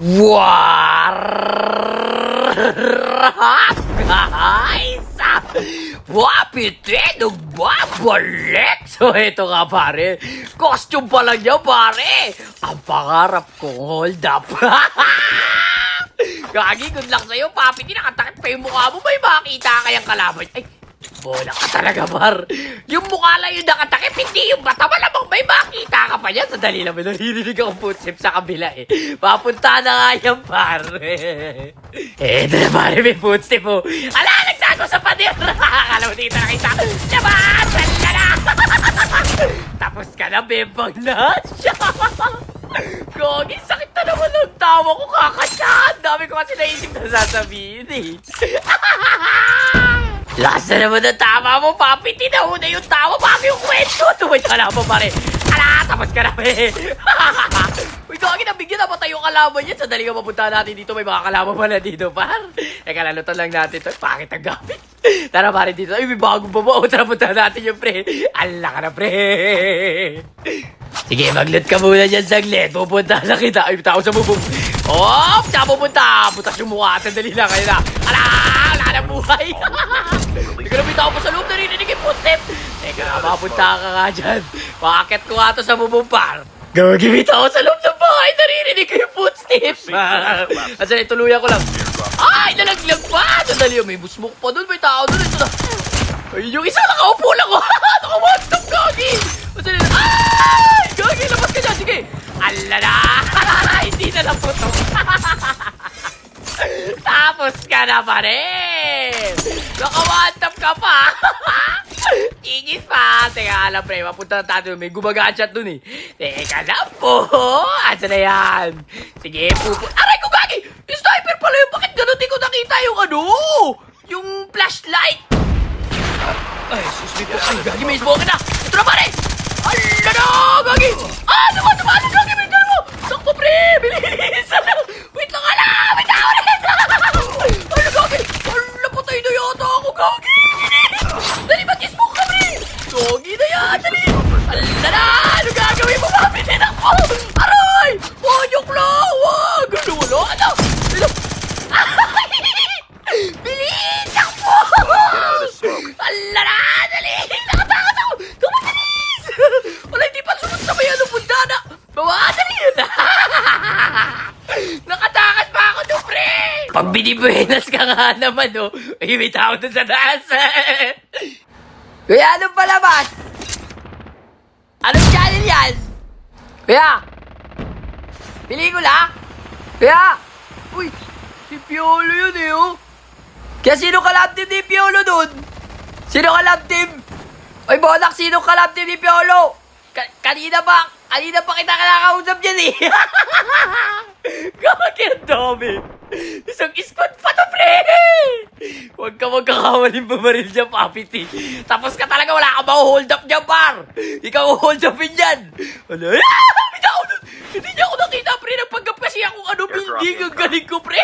War! Guys! Wapite! Nagbabalik! So ito nga pare, costume pa lang niya pare! Ang pangarap kong hold up! Gagi, good luck sa'yo, papi. Nakatakit pa yung mukha mo. May makita kayang kalaban. Ay, bola ka talaga, par. Yung mukha lang yung nakatakip, hindi yung bata. Malamang may makita ka pa niyan. Sadali lang, may naririnig akong footstep sa kabila eh. Papunta na nga yan, par. Ito na, pare, may footstep mo. Ala, nagtago sa pader. Akala mo dito nakita. Labas! Salala! Tapos ka na, bebang na. Gogi, sakit na naman ang tawa ko, kakasya. Dami ko kasi naisip na sasabihin eh. Lasa naman ang tama mo, papi. Tinahuna yung tawa bago yung kwento. Tuwid ka na pa pare. Ala, tapos ka na eh. Uy, Gogi, nabigyan na ba tayo kalaban yan? Sadali ka mapunta natin dito. May mga kalaban pala dito, par. Eka, lalutan lang natin to. Pakit ang gamit. Tara, pare, dito. Ay, may bagong baba. Tara, punta natin yung pre. Ala ka na, pre. Sige, mag-loot ka muna dyan saglit. Pupunta na kita. Ay, tao sa bubong. Oh, saan pupunta? Butas yung mukha. Sandali lang kayo na. Ala! Wala na buhay. Hindi ko na bitaw pa sa loob. Narinig yung footstep. Teka na, mapunta ka nga dyan. Pakit ko nga to sa bubong, par. Gawagimit ako sa loob ng bahay. Naririnig ko yung footsteps. Asan, tuluyan ko lang. Ay, nalaglag pa. Sandali, may busmok pa dun. May tao dun. Ito na. Ay, yung isa nakaupo lang ko. Naka-one-stop, Gogi. Asan, ay! Gogi, labas ka dyan. Sige. Ala na. Hindi na lang po to. Tapos ka na pa rin. Naka-one-stop ka pa. Tigis pa. Teka, alam pre, mapunta na tayo. May gumagadget dun eh. Teka na po. Asa na yan? Sige, pupo. Aray ko, Gagi! Yung sniper pala yun. Bakit ganun? Di ko nakita yung ano? Yung flashlight. Ay, susmit po. Ay, Gagi, may smoke na. Ito na pare. Ala na, Gagi. Ah, naman, Gagi. May dala mo. Sakto, pre. Bilis. Wait lang, ala. May tao rin. Ala, Gagi. Ala, patay na yata ako, Gagi. Dali, mag-smoke ka, pre. Gagi na yan, dali. Ala na. Ano gagawin mo, papi? Tinak mo. Aray. Wanyok lang. Wag. Ano, wala. Ano? Bilis. Takbo. Ala na. Dali. Nakatakas ako. Tumatilis. Wala, hindi pa sunod sa may ano punta na. Bawa, dali yun. Nakatakas pa ako doon, pre. Pag binibuenas ka nga naman, oh. Ay, may tao doon sa taas. Kuya, anong palabas? Anong channel yan? Kuya? Pelikula? Kuya? Uy, si Piolo yun eh, oh. Kaya sino ka-lab team ni Piolo dun? Sino ka-lab team? Oy, Bonak, sino ka-lab team ni Piolo? Kanina pa kita kinakausap dyan eh. Gawag ang dami. Isang squad pa to, pre. Huwag ka magkakawaling bumaril dyan, Papiti. Tapos ka talaga, wala ka ma-hold up dyan, par. Ikaw hold upin dyan. Ano? Bitaw nun. Hindi niya ako nakita, pre. Nagpanggap kasi akong ano, building. Ang galing ko, pre.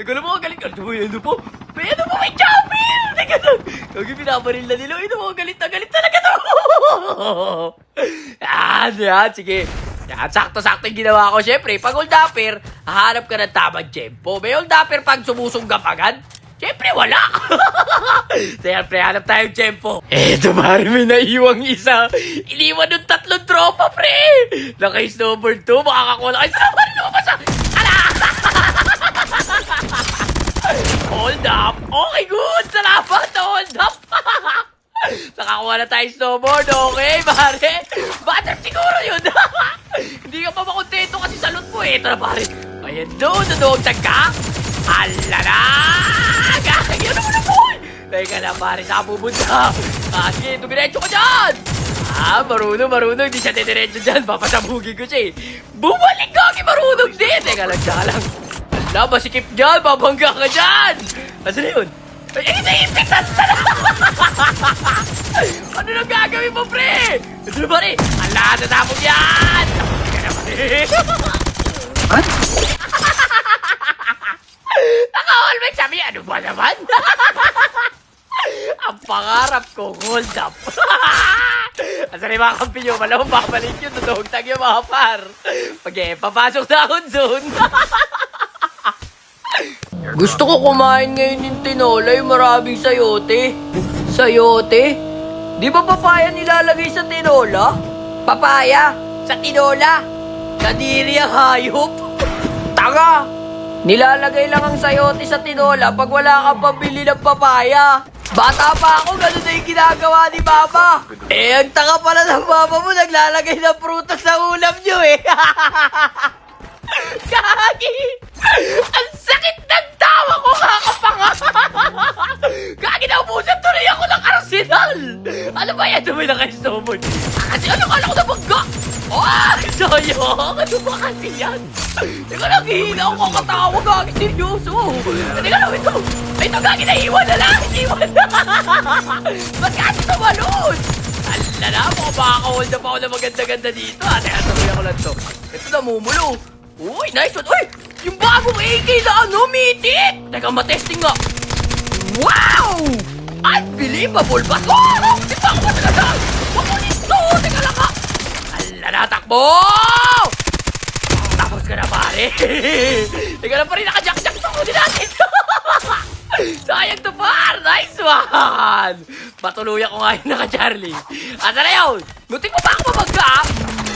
Nagano mo, ang galing ko. Ano po? May ano po, may chopper. Nagano. Huwag yung binabaril na nila. Ito mo, galit na talaga to. Yan, sige. Yan, sakto-sakto yung ginawa ko. Siyempre, pag hold upper, hahanap ka ng tamang tempo. May hold upper pag sumusunggap agad? Siyempre, wala. Siyempre, hanap tayong tempo. Eto, pare, may naiwang isa. Iniwan yung 3 tropa, pre. Naka-snowboard 2, makakakuha na kayo. Ito na, pare, lumabas na. Ala! Hold up. Okay, good. Salamat na hold up. Nakakuha na tayo snowboard, okay, pare? Bad trip siguro yun. Hindi ka pa makontento kasi sa loot mo eh. Ito na, pare. Ayan doon, naduogtag ka. Ala na! Gagay, ano mo na po? Teka na, pare, saan pupunta? Sige, dumiretso ka dyan! Marunong. Hindi siya didiretso dyan. Papasabugin ko siya eh. Bumalik ka, marunong din. Teka lang. Ala, masikip dyan. Babangga ka dyan. Asa na yun? Ay, naipitan na! Ano nang gagawin mo, pre? Ito na, pare. Ala, natapog yan! Teka na, pare. What? Naka-all-back sabi, ano ba naman? Ang pangarap ko, hold up. Asa Asa na yung mga kampi nyo? Malamang babalik yun. Tutugtag yung mga par. Papasok na akong zone. Gusto ko kumain ngayon yung tinola, yung maraming sayote. Sayote? Di ba papaya nilalagay sa tinola? Papaya? Sa tinola? Kadiri ang hayop? Tanga! Nilalagay lang ang sayote sa tinola pag wala kang pambili ng papaya. Bata pa ako, ganun na yung ginagawa ni Mama. Ang tanga pala ng Mama mo, naglalagay ng prutas sa ulam nyo eh. Gagi! Ang sakit ng tawa ko, kakapanga! Gagi, naubusan tuloy ako ng arsenal! Ano ba yan? Dumay na kayo snowboard. Kasi ano kala ko na bangga? Oh! Sayang! Ano ba kasi yan? Teka lang, hihina ako kakatawa, Gagi, seryoso! Teka lang, ito! Ito, Gagi, naiiwan na lang! Naiiwan na! Ba't kasi tumalon? Ala na, makapakahold na pa ako na maganda-ganda dito. Teka, tuloy ako lang to. Ito, namumulo. Uy, nice one! Uy! Yung bagong AK na ano, mitik! Teka, matesting nga. Wow! Unbelievable ba? Oh! Di ba ako matalaga? Makulit to! Teka lang ka! Ala na, takbo! Tapos ka na, pare! Teka lang pa rin, naka-jack-jack sa kunin natin! Sayang to, par! Nice one! Patuluyan ko nga yung naka-Charlie. Asa na yun? Nutik mo ba ako mabagka?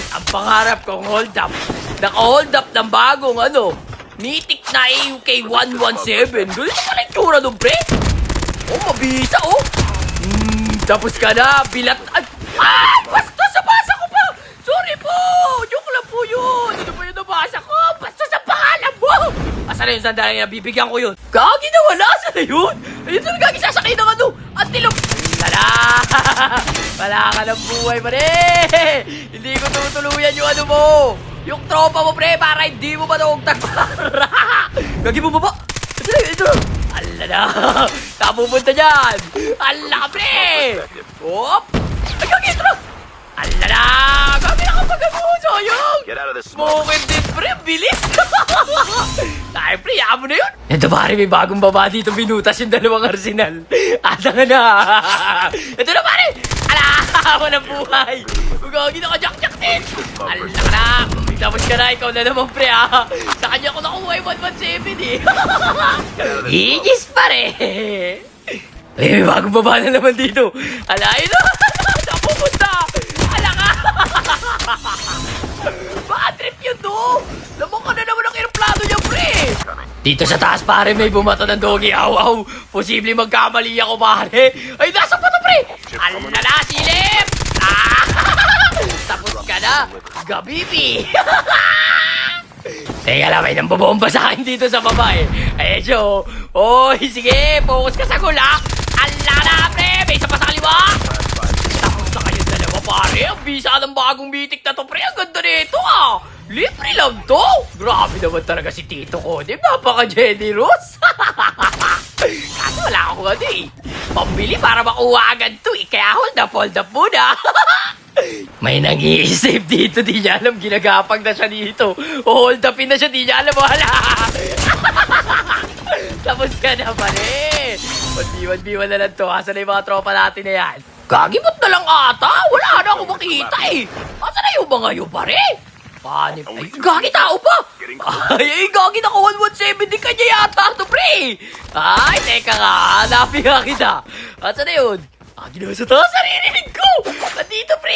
Ang pangarap kong hold up. Naka-hold up ng bagong Mythic na AUK 117. Ganun na pala yung tsura doon, pre. Oh, mabisa, oh. Tapos ka na, bilat. Ay, basta sa basa ko pa. Sorry po. Joke lang po yun. Ano ba yung nabasa ko? Basta sa pangalan mo. Asa na yung sandali na bibigyan ko yun? Gagi na wala. Asa na yun? Ayun na gagi sasakay ng antilop. Tala. Wala ka ng buhay, pare. Hindi ko tutuluyan yung mo. Yung tropa mo, pre, para hindi mo matugtag para. Gagi mo ba? Ito na. Ala na. Saan pupunta dyan? Ala ka, pre. Hop. Ay, gagi, ito na. Ala na. Gagi na kapag sayang. Smoking din, pre. Bilis. Ay, pre, yaan mo na yun. Ito, pare, may bagong baba dito. Binutas yung dalawang arsenal. Asa nga na. Ito na, pare. Ala, walang buhay. Gagi na ka-jack-jack din. Ala ka na. Tapos ka na, ikaw na naman, pre, ha? Sa kanya ko nakuha yung 117, eh. Higis, pare. Ay, may bagong baba na naman dito. Ala, yun na. Saan pupunta? Ala ka. Bad trip yun, to. Lamang ka na naman ang aeroplano niya, pre. Dito sa taas, pare, may bumato ng doggy. Aw. Posible magkamali ako, pare. Ay, nasa pa to, pre. Ala na, silip. Tapos ka na, gabibi! Teka lang, may nambobomba sa akin dito sa baba eh. Ayan siya, oh. Oy, sige, focus ka sa gula. Ala na, pre! May isa pa sa kaliwa! Tapos na kayo dalawa, pare. Ang bisa ng bagong mitik na to, pre. Ang ganda nito, ah. Libre lang to. Grabe naman talaga si Tito ko. Di ba? Napaka-generous. Kaso wala akong eh. Pambili para makuha agad to eh. Kaya hold up muna. May nag-iisip dito, di niya alam, ginagapag na siya dito. Hold upin na siya, di niya alam, wala. Tapos ka na, pare. 1v1 na lang to, asa na yung mga tropa natin na yan? Gagibot na lang ata, wala na ako makita eh. Asa na yung mga yun, pare? Ay, gagi tao pa. Ay, gagi na ko 117 din kanya yata to, pre. Ay, teka nga, hanapin nga kita. Asa na yun? Ginawa sa taas, naririnig ko! Nandito, pre!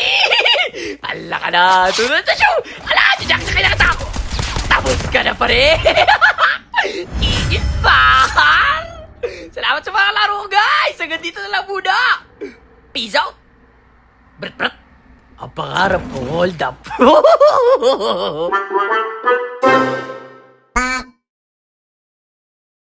Ala ka na! Tunod na siya! Ala! Jack na kailangan ako! Tapos ka na, pare! Igit pa! Salamat sa mga laro, guys! Hanggang dito na lang muna! Peace out! Brat! Ang pangarap ko, hold up!